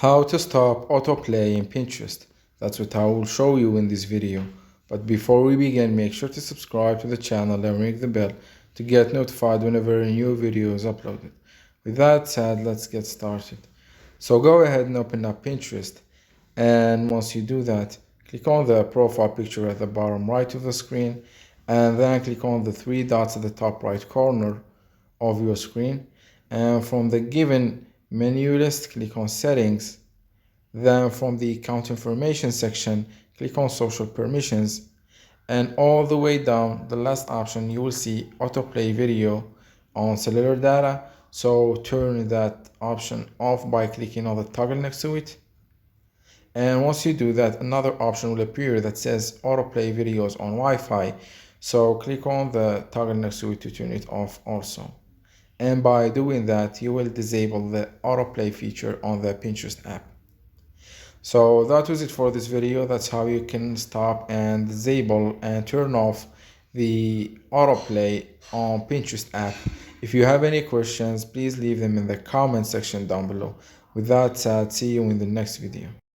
How to stop autoplay in Pinterest. That's what I will show you in this video. But before we begin, make sure to subscribe to the channel and ring the bell to get notified whenever a new video is uploaded. With that said, let's get started. So go ahead and open up Pinterest. And once you do that, click on the profile picture at the bottom right of the screen, and then click on the three dots at the top right corner of your screen. And from the given menu list, click on Settings. Then from the Account Information section, click on Social Permissions. And all the way down, the last option, you will see Autoplay Video on cellular data. So turn that option off by clicking on the toggle next to it. And once you do that, another option will appear that says Autoplay Videos on Wi-Fi. So click on the toggle next to it to turn it off also. And by doing that, you will disable the autoplay feature on the Pinterest app. So that was it for this video. That's how you can stop and disable and turn off the autoplay on Pinterest app. If you have any questions, please leave them in the comment section down below. With that said, see you in the next video.